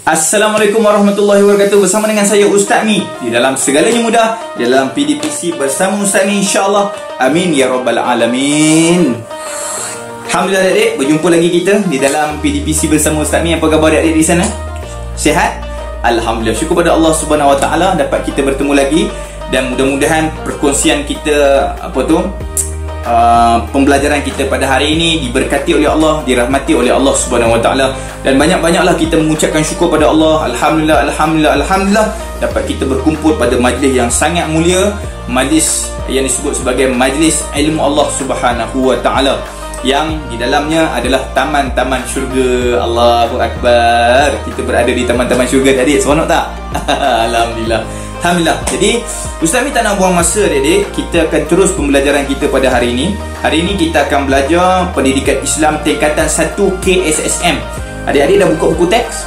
Assalamualaikum warahmatullahi wabarakatuh. Bersama dengan saya Ustaz Mi di dalam segalanya mudah, di dalam PDPC bersama Ustaz Mi, insyaAllah. Amin ya rabbal alamin. Alhamdulillah adik-adik, berjumpa lagi kita di dalam PDPC bersama Ustaz Mi. Apa khabar adik-adik di sana? Sihat? Alhamdulillah, syukur pada Allah Subhanahu Wa Taala dapat kita bertemu lagi. Dan mudah-mudahan perkongsian kita pembelajaran kita pada hari ini diberkati oleh Allah, dirahmati oleh Allah Subhanahu Wa Taala, dan banyak-banyaklah kita mengucapkan syukur pada Allah. Alhamdulillah, alhamdulillah, alhamdulillah dapat kita berkumpul pada majlis yang sangat mulia, majlis yang disebut sebagai majlis ilmu Allah Subhanahu Wa Taala, yang di dalamnya adalah taman-taman syurga. Allahu Akbar. Kita berada di taman-taman syurga tadi. Seronok tak? Alhamdulillah. Alhamdulillah. Jadi Ustaz Mi tak nak buang masa adik-adik, kita akan terus pembelajaran kita pada hari ini. Hari ini kita akan belajar pendidikan Islam tingkatan 1 KSSM. Adik-adik dah buka buku teks?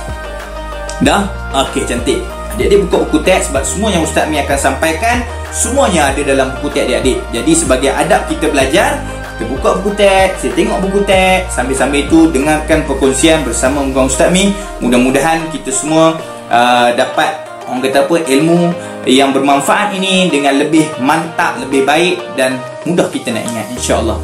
Dah? Okey, cantik. Adik-adik buka buku teks sebab semua yang Ustaz Mi akan sampaikan semuanya ada dalam buku teks adik-adik. Jadi sebagai adab kita belajar, kita buka buku teks, saya tengok buku teks, sambil-sambil itu dengarkan perkongsian bersama Ustaz Mi. Mudah-mudahan kita semua dapat orang kata apa, ilmu yang bermanfaat ini dengan lebih mantap, lebih baik dan mudah kita nak ingat, insya-Allah.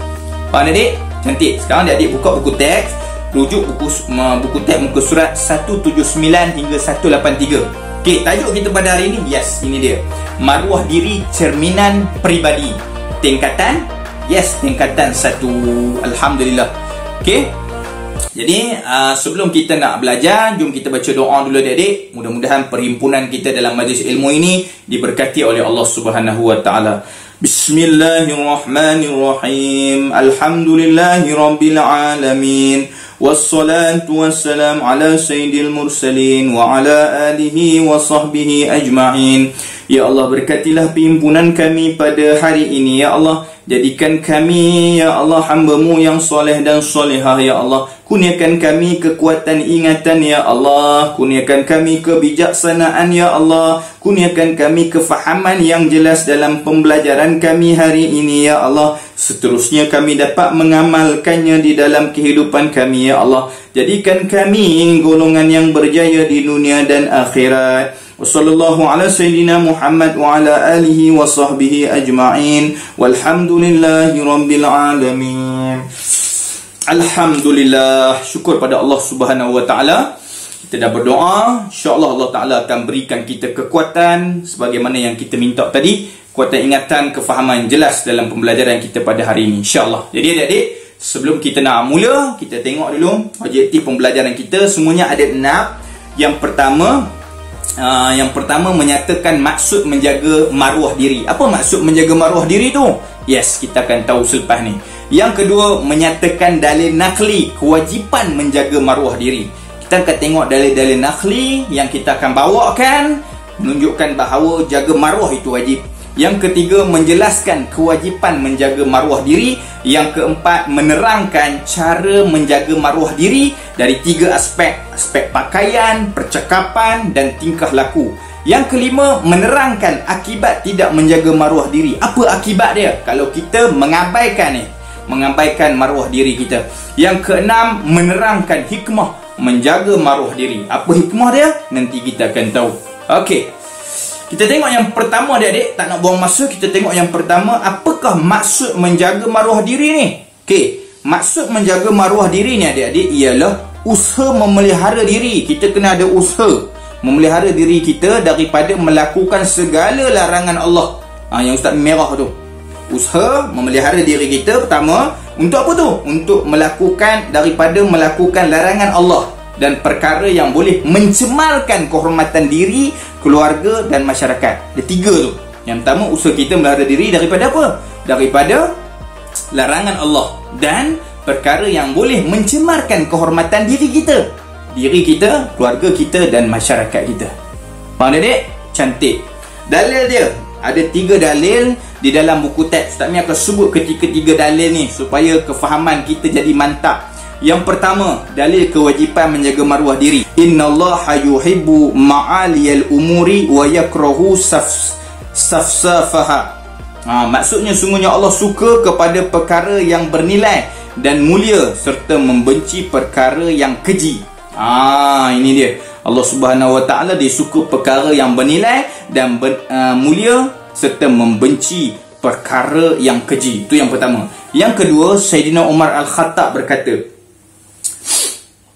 Faham adik? Cantik. Sekarang adik-adik buka buku teks, rujuk buku teks muka surat 179 hingga 183. Okey, tajuk kita pada hari ini, yes, ini dia. Maruah diri cerminan peribadi. Tingkatan 1. Alhamdulillah. Okey. Jadi sebelum kita nak belajar, jom kita baca doa dulu adik-adik. Mudah-mudahan perhimpunan kita dalam majlis ilmu ini diberkati oleh Allah Subhanahu Wa Taala. Bismillahirrahmanirrahim. Alhamdulillahirabbil alamin. Wassalatu wassalam ala sayyidil mursalin wa ala alihi wa sahbihi ajma'in. Ya Allah, berkatilah perhimpunan kami pada hari ini, ya Allah. Jadikan kami, ya Allah, hamba-Mu yang soleh dan solehah, ya Allah. Kurniakan kami kekuatan ingatan, ya Allah. Kurniakan kami kebijaksanaan, ya Allah. Kurniakan kami kefahaman yang jelas dalam pembelajaran kami hari ini, ya Allah. Seterusnya kami dapat mengamalkannya di dalam kehidupan kami, ya Allah. Jadikan kami golongan yang berjaya di dunia dan akhirat. Wassallallahu ala sayyidina Muhammad wa ala alihi wa sahbihi ajma'in. Walhamdulillahi rabbil alamin. Alhamdulillah. Syukur pada Allah Subhanahu Wa Taala. Kita dah berdoa, insya-Allah Allah Taala akan berikan kita kekuatan sebagaimana yang kita minta tadi, kekuatan ingatan, kefahaman jelas dalam pembelajaran kita pada hari ini, insya-Allah. Jadi adik-adik, sebelum kita nak mula, kita tengok dulu objektif pembelajaran kita. Semuanya ada 6. Yang pertama menyatakan maksud menjaga maruah diri. Apa maksud menjaga maruah diri tu? Yes, kita akan tahu selepas ni. Yang kedua, menyatakan dalil nakli, kewajipan menjaga maruah diri. Kita akan tengok dalil-dalil nakli yang kita akan bawakan, menunjukkan bahawa jaga maruah itu wajib. Yang ketiga, menjelaskan kewajipan menjaga maruah diri. Yang keempat, menerangkan cara menjaga maruah diri dari 3 aspek. Aspek pakaian, percakapan dan tingkah laku. Yang kelima, menerangkan akibat tidak menjaga maruah diri. Apa akibat dia kalau kita mengabaikan maruah diri kita. Yang keenam, menerangkan hikmah menjaga maruah diri. Apa hikmah dia? Nanti kita akan tahu. Okey. Kita tengok yang pertama adik-adik, tak nak buang masa, kita tengok yang pertama, apakah maksud menjaga maruah diri ni? Okey, maksud menjaga maruah diri ni adik-adik ialah usaha memelihara diri. Kita kena ada usaha memelihara diri kita daripada melakukan segala larangan Allah. Yang Ustaz merah tu. Usaha memelihara diri kita pertama untuk apa tu? Untuk melakukan larangan Allah dan perkara yang boleh mencemarkan kehormatan diri, keluarga dan masyarakat. Ada 3 tu. Yang pertama, usaha kita melihara diri daripada apa? Daripada larangan Allah dan perkara yang boleh mencemarkan kehormatan diri kita, keluarga kita dan masyarakat kita. Faham adik? Cantik. Dalil dia ada 3 dalil di dalam buku teks. Ustaz Mi akan sebut ketiga dalil ni supaya kefahaman kita jadi mantap. Yang pertama, dalil kewajipan menjaga maruah diri. Innallaha yuhibbu ma'aliyal umuri wa yakrahu safsafaha. Maksudnya sungguhnya Allah suka kepada perkara yang bernilai dan mulia serta membenci perkara yang keji. Ini dia. Allah Subhanahu Wa Taala dia suka perkara yang bernilai dan mulia serta membenci perkara yang keji. Itu yang pertama. Yang kedua, Sayyidina Umar Al-Khattab berkata,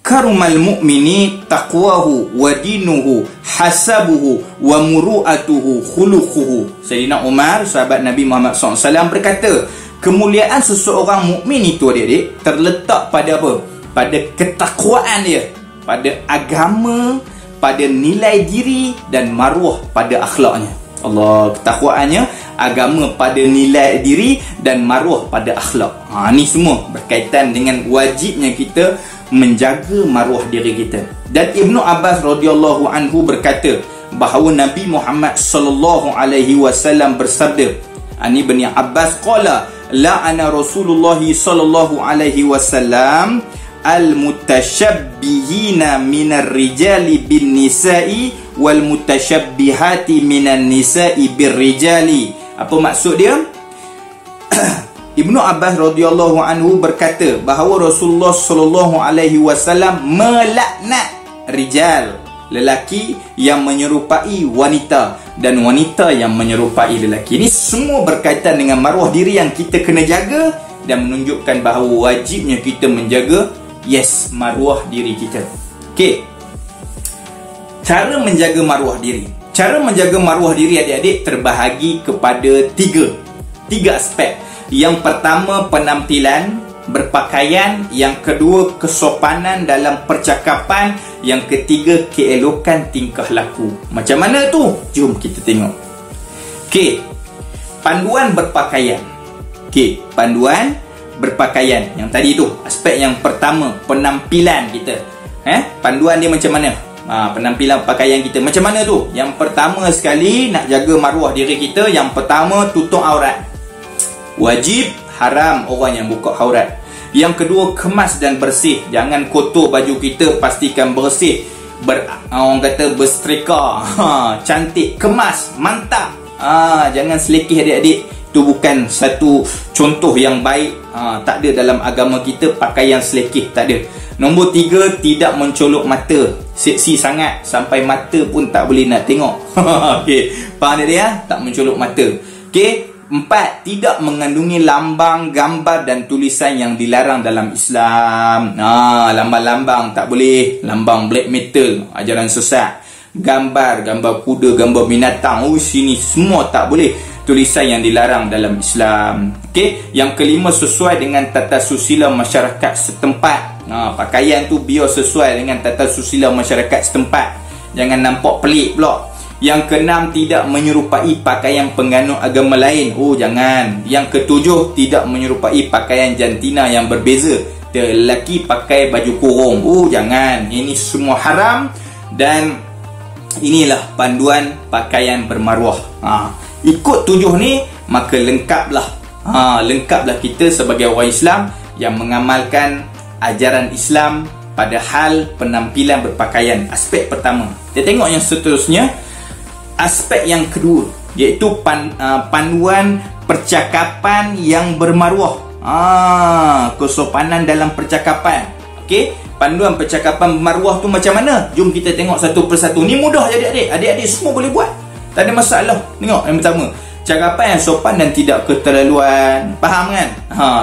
karumal mu'mini taqwahu wa dinuhu hasabuhu wa muru'atuhu khuluquhu. Sayyidina Umar, sahabat Nabi Muhammad SAW berkata, kemuliaan seseorang mukmin itu adik-adik terletak pada apa? Pada ketakwaan dia, pada agama, pada nilai diri dan maruah pada akhlaknya. Allah, ketakwaannya, agama pada nilai diri dan maruah pada akhlak. Ni semua berkaitan dengan wajibnya kita menjaga maruah diri kita. Dan Ibnu Abbas radhiyallahu anhu berkata bahawa Nabi Muhammad sallallahu alaihi wasallam bersabda, Ani bin Abbas qala la'ana Rasulullah sallallahu alaihi wasallam al-mutasyabbihina minar rijali bin nisa'i wal mutasyabbihati minan nisa'i bir rijali. Apa maksud dia? Ibnu Abbas radhiyallahu anhu berkata bahawa Rasulullah sallallahu alaihi wasallam melaknat rijal, lelaki yang menyerupai wanita, dan wanita yang menyerupai lelaki. Ini semua berkaitan dengan maruah diri yang kita kena jaga dan menunjukkan bahawa wajibnya kita menjaga maruah diri kita. Okey. Cara menjaga maruah diri. Cara menjaga maruah diri adik-adik terbahagi kepada tiga aspek. Yang pertama, penampilan, berpakaian. Yang kedua, kesopanan dalam percakapan. Yang ketiga, keelokan tingkah laku. Macam mana tu? Jom kita tengok. Okey. Panduan berpakaian. Okey, panduan berpakaian. Yang tadi tu, aspek yang pertama, penampilan kita. Panduan dia macam mana? Penampilan pakaian kita macam mana tu? Yang pertama sekali, nak jaga maruah diri kita, yang pertama, tutup aurat. Wajib, haram orang yang buka aurat. Yang kedua, kemas dan bersih. Jangan kotor baju kita, pastikan bersih. Orang kata bersetrika, cantik, kemas, mantap. Jangan selekeh adik-adik. Itu bukan satu contoh yang baik. Tak ada dalam agama kita pakaian selekeh, tak ada. Nombor 3, tidak mencolok mata. Seksi sangat sampai mata pun tak boleh nak tengok. Okey, faham dia? Tak mencolok mata. Okey. 4, tidak mengandungi lambang, gambar dan tulisan yang dilarang dalam Islam. Lambang-lambang tak boleh. Lambang black metal, ajaran sesat. Gambar kuda, gambar binatang, sini semua tak boleh. Tulisan yang dilarang dalam Islam. Okey, yang kelima, sesuai dengan tata susila masyarakat setempat. Pakaian tu biar sesuai dengan tata susila masyarakat setempat. Jangan nampak pelik pula. Yang keenam, tidak menyerupai pakaian penganut agama lain. Jangan. Yang ketujuh, tidak menyerupai pakaian jantina yang berbeza. Lelaki pakai baju kurung. Jangan. Ini semua haram. Dan inilah panduan pakaian bermaruah. Ikut 7 ni, maka lengkaplah. Lengkaplah kita sebagai orang Islam yang mengamalkan ajaran Islam pada hal penampilan berpakaian. Aspek pertama. Kita tengok yang seterusnya. Aspek yang kedua, iaitu panduan percakapan yang bermaruah. Kesopanan dalam percakapan. Okey, panduan percakapan bermaruah tu macam mana? Jom kita tengok satu persatu. Ni mudah je adik-adik. Adik-adik semua boleh buat. Tak ada masalah. Tengok yang pertama, cakapan yang sopan dan tidak keterlaluan. Faham kan?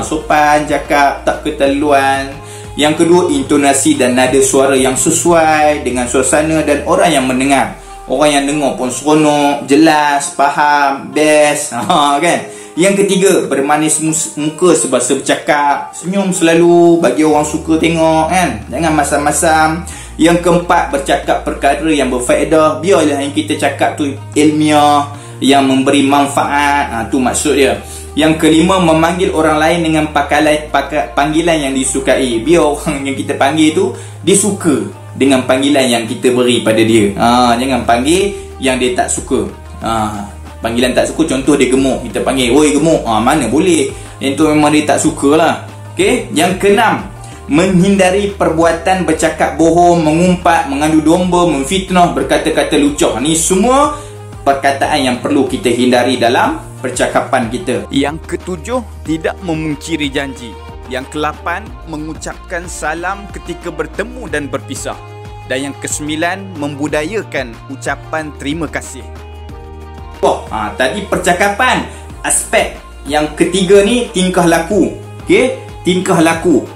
Sopan, cakap, tak keterlaluan. Yang kedua, intonasi dan nada suara yang sesuai dengan suasana dan orang yang mendengar. Orang yang dengar pun seronok, jelas, faham, best. Kan? Yang ketiga, bermanis muka semasa bercakap. Senyum selalu, bagi orang suka tengok, kan? Jangan masam-masam. Yang keempat, bercakap perkara yang berfaedah. Biarlah yang kita cakap tu ilmiah, yang memberi manfaat. Tu maksud dia. Yang kelima, memanggil orang lain dengan panggilan yang disukai. Biar orang yang kita panggil tu, dia suka dengan panggilan yang kita beri pada dia. Jangan panggil yang dia tak suka. Panggilan tak suka, contoh dia gemuk, kita panggil, "Oi gemuk." Mana boleh. Itu memang dia tak sukalah. Okey, yang keenam, menghindari perbuatan bercakap bohong, mengumpat, mengadu domba, memfitnah, berkata-kata lucah. Ni semua perkataan yang perlu kita hindari dalam percakapan kita. Yang ketujuh, tidak memungkiri janji. Yang ke-8, mengucapkan salam ketika bertemu dan berpisah. Dan yang ke-9, membudayakan ucapan terima kasih. Tadi percakapan. Aspek yang ketiga ni tingkah laku. Okey, tingkah laku.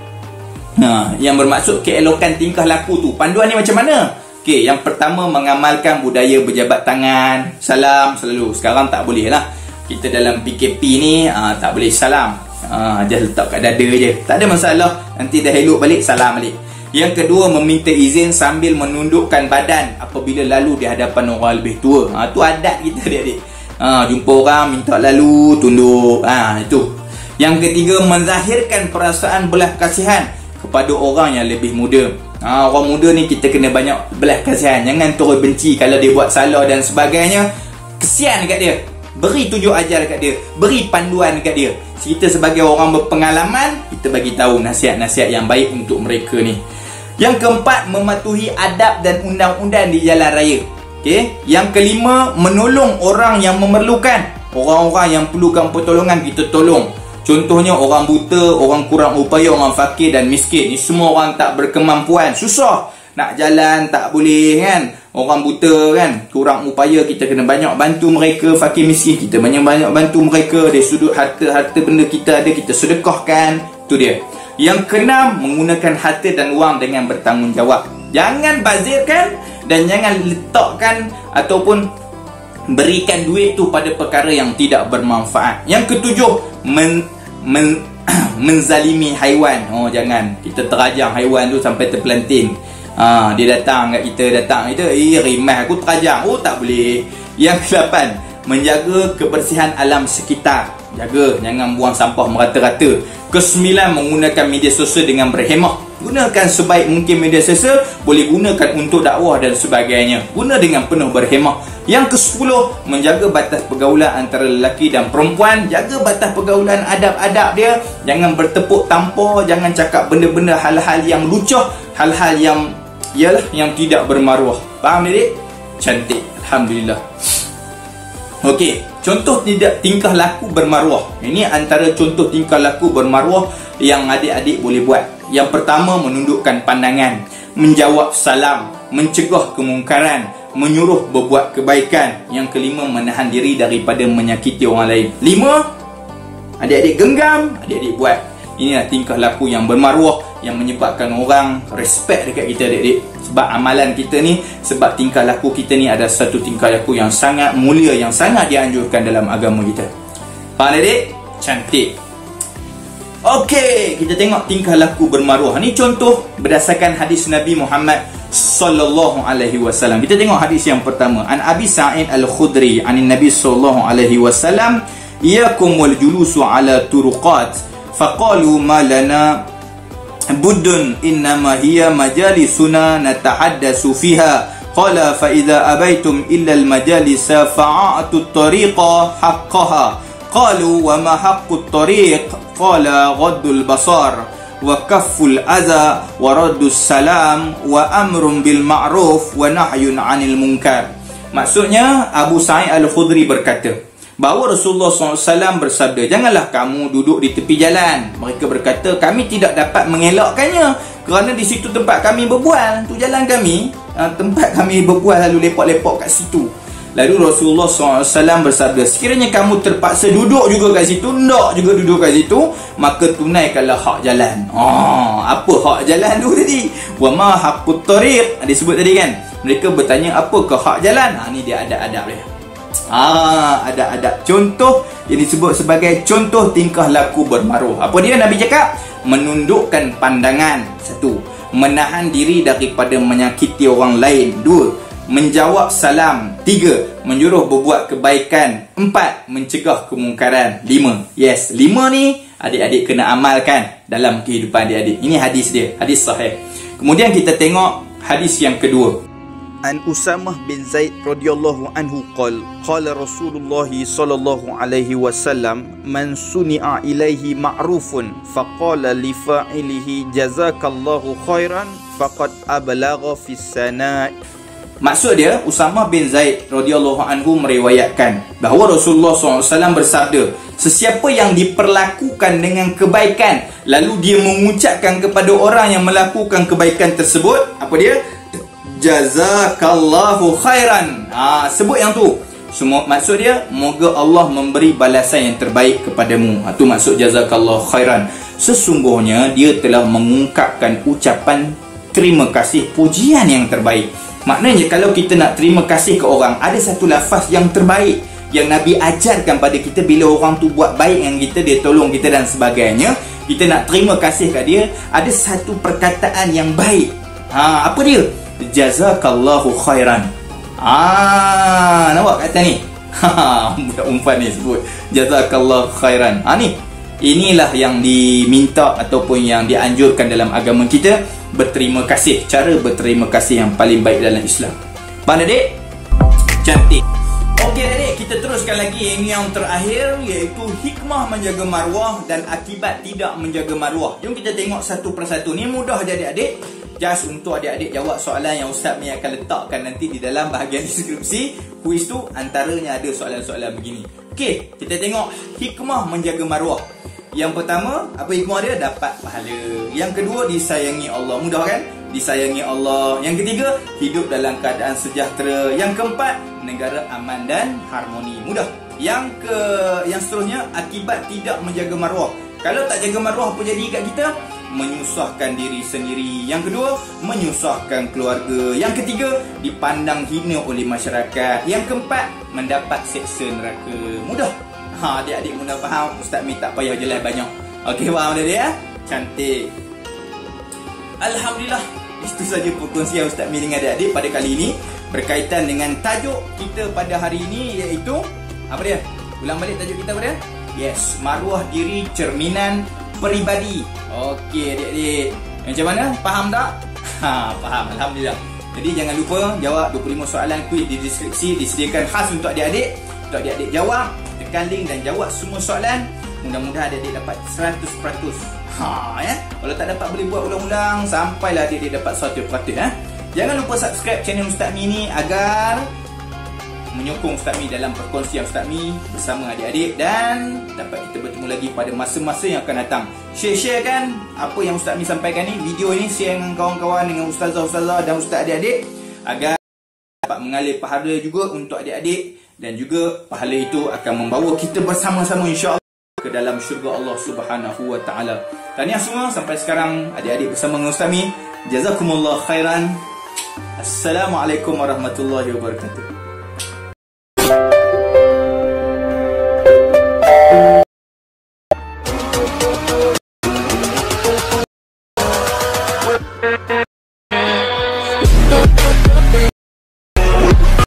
Yang bermaksud keelokan tingkah laku tu. Panduan ni macam mana? Okey, yang pertama mengamalkan budaya berjabat tangan, salam selalu. Sekarang tak boleh lah. Kita dalam PKP ni tak boleh salam. Just letak kat dada je. Tak ada masalah. Nanti dah elok balik, salam balik. Yang kedua, meminta izin sambil menundukkan badan apabila lalu di hadapan orang lebih tua. Tu adat kita adik-adik. Jumpa orang minta lalu, tunduk. Itu. Yang ketiga, menzahirkan perasaan belas kasihan kepada orang yang lebih muda. Orang muda ni kita kena banyak belas kasihan. Jangan terus benci kalau dia buat salah dan sebagainya. Kesian dekat dia. Beri tunjuk ajar dekat dia. Beri panduan dekat dia. Kita sebagai orang berpengalaman, kita bagi tahu nasihat-nasihat yang baik untuk mereka ni. Yang keempat, mematuhi adab dan undang-undang di jalan raya. Okay? Yang kelima, menolong orang yang memerlukan. Orang-orang yang perlukan pertolongan, kita tolong. Contohnya orang buta, orang kurang upaya, orang fakir dan miskin. Ni semua orang tak berkemampuan. Susah nak jalan, tak boleh kan. Orang buta kan, kurang upaya, kita kena banyak bantu mereka. Fakir miskin, kita banyak-banyak bantu mereka. Dari sudut harta benda kita ada, kita sedekahkan. Itu dia. Yang keenam, menggunakan harta dan wang dengan bertanggungjawab. Jangan bazirkan dan jangan letakkan ataupun berikan duit tu pada perkara yang tidak bermanfaat. Yang ketujuh, menzalimi haiwan. Jangan kita terajang haiwan tu sampai terpelanting. Dia datang kat kita, rimah aku terajang. Tak boleh. Yang ke-8, menjaga kebersihan alam sekitar. Jaga, jangan buang sampah merata-rata. Ke-9, menggunakan media sosial dengan berhemah. Gunakan sebaik mungkin media sosial. Boleh gunakan untuk dakwah dan sebagainya. Guna dengan penuh berhemah. Yang ke-10, menjaga batas pergaulan antara lelaki dan perempuan. Jaga batas pergaulan, adab-adab dia. Jangan bertepuk tampar. Jangan cakap benda-benda hal-hal yang lucah. Hal-hal yang tidak bermaruah. Faham adik? Cantik. Alhamdulillah. Okey, contoh tingkah laku bermaruah. Ini antara contoh tingkah laku bermaruah yang adik-adik boleh buat. Yang pertama, menundukkan pandangan, menjawab salam, mencegah kemungkaran, menyuruh berbuat kebaikan. Yang kelima, menahan diri daripada menyakiti orang lain. 5, adik-adik genggam, adik-adik buat. Inilah tingkah laku yang bermaruah, yang menyebabkan orang respect dekat kita adik-adik. Sebab amalan kita ni, sebab tingkah laku kita ni ada satu tingkah laku yang sangat mulia, yang sangat dianjurkan dalam agama kita. Faham adik? Cantik. Okey, kita tengok tingkah laku bermaruah. Ni contoh berdasarkan hadis Nabi Muhammad sallallahu alaihi wasallam. Kita tengok hadis yang pertama. An Abi Sa'id Al-Khudri anin Nabi sallallahu alaihi wasallam, "Iyakum wal julusu ala turuqat, faqalu ma lana buddun innama hiya majalisuna natahaddasu fiha. Qala fa idza abaitum illa al-majalisa fa'atu at-tariqa haqqaha. Qalu wa ma haqqu at-tariq? Qala ghaddul basar wa kafful adza wa raddus salam wa amrun bil ma'ruf wa nahyun 'anil munkar." Maksudnya Abu Sa'id Al-Khudri berkata bahawa Rasulullah SAW bersabda, janganlah kamu duduk di tepi jalan. Mereka berkata, kami tidak dapat mengelakkannya kerana di situ tempat kami berbual. Tu jalan kami, tempat kami berbual, lalu lepak-lepak kat situ. Lalu Rasulullah SAW bersabda, sekiranya kamu terpaksa duduk juga kat situ, nak juga duduk kat situ, maka tunaikanlah hak jalan. Apa hak jalan tu tadi? Wa ma haqqut tariq, disebut tadi kan. Mereka bertanya, apakah hak jalan? Ni dia adab-adab dia. Ada contoh yang disebut sebagai contoh tingkah laku bermaruah. Apa dia Nabi cakap? Menundukkan pandangan. 1. Menahan diri daripada menyakiti orang lain. 2. Menjawab salam. 3. Menyuruh berbuat kebaikan. 4. Mencegah kemungkaran. 5. Yes, 5 ni adik-adik kena amalkan dalam kehidupan adik-adik. Ini hadis dia, hadis sahih. Kemudian kita tengok hadis yang kedua. An Usamah bin Zaid radhiyallahu anhu qala Rasulullah sallallahu alaihi wasallam, man suni'a ilaihi ma'rufun faqala li fa'ilihi jazakallahu khairan faqad ablagha fis sana'. Maksud dia, Usamah bin Zaid radhiyallahu anhu meriwayatkan bahawa Rasulullah SAW bersabda, sesiapa yang diperlakukan dengan kebaikan lalu dia mengucapkan kepada orang yang melakukan kebaikan tersebut, apa dia? Jazakallahu khairan. Sebut yang tu. Semua maksud dia, moga Allah memberi balasan yang terbaik kepadamu. Itu maksud jazakallahu khairan. Sesungguhnya dia telah mengungkapkan ucapan terima kasih, pujian yang terbaik. Maknanya kalau kita nak terima kasih ke orang, ada satu lafaz yang terbaik yang Nabi ajarkan pada kita. Bila orang tu buat baik dengan kita, dia tolong kita dan sebagainya, kita nak terima kasih kat dia, ada satu perkataan yang baik. Apa dia? Jazakallahu khairan. Nampak kata ni? Budak umpan ni sebut jazakallahu khairan. Ni, inilah yang diminta ataupun yang dianjurkan dalam agama kita. Berterima kasih, cara berterima kasih yang paling baik dalam Islam. Faham adik? Cantik. Okey adik, kita teruskan lagi yang terakhir, iaitu hikmah menjaga maruah dan akibat tidak menjaga maruah. Jom kita tengok satu persatu. Ni mudah je adik-adik. Just untuk adik-adik jawab soalan yang Ustaz Mi akan letakkan nanti di dalam bahagian deskripsi. Kuis tu antaranya ada soalan-soalan begini. Okey, kita tengok hikmah menjaga maruah. Yang pertama, apa hikmah dia? Dapat pahala. Yang kedua, disayangi Allah. Mudah kan? Disayangi Allah. Yang ketiga, hidup dalam keadaan sejahtera. Yang keempat, negara aman dan harmoni. Mudah. Yang seterusnya, akibat tidak menjaga maruah. Kalau tak jaga maruah, apa jadi kat kita? Menyusahkan diri sendiri. Yang kedua, menyusahkan keluarga. Yang ketiga, dipandang hina oleh masyarakat. Yang keempat, mendapat seksa neraka. Mudah. Adik-adik mudah faham. Ustaz Mi tak payah jelas banyak. Okey, faham dah dia? Cantik. Alhamdulillah, itu saja perkongsian Ustaz Mi dengan adik-adik pada kali ini berkaitan dengan tajuk kita pada hari ini, iaitu apa dia? Ulang balik tajuk kita apa dia? Yes, maruah diri cerminan peribadi. Okey adik-adik, macam mana? Faham tak? Faham. Alhamdulillah. Jadi jangan lupa jawab 25 soalan kuis di deskripsi, disediakan khas untuk adik-adik. Untuk adik-adik jawab, tekan link dan jawab semua soalan. Mudah-mudahan adik-adik dapat 100%. Kalau tak dapat boleh buat ulang-ulang sampailah adik-adik dapat 100%. Jangan lupa subscribe channel Ustaz Mi ni agar menyokong Ustaz Mi dalam perkongsian Ustaz Mi bersama adik-adik, dan dapat kita bertemu lagi pada masa-masa yang akan datang. Share kan apa yang Ustaz Mi sampaikan ni, video ini share dengan kawan-kawan, dengan ustazah-ustazah dan ustaz adik-adik, agar dapat mengalir pahala juga untuk adik-adik, dan juga pahala itu akan membawa kita bersama-sama insya-Allah ke dalam syurga Allah Subhanahu wa taala. Tahniah semua sampai sekarang adik-adik bersama dengan Ustaz Mi. Jazakumullah khairan. Assalamualaikum warahmatullahi wabarakatuh.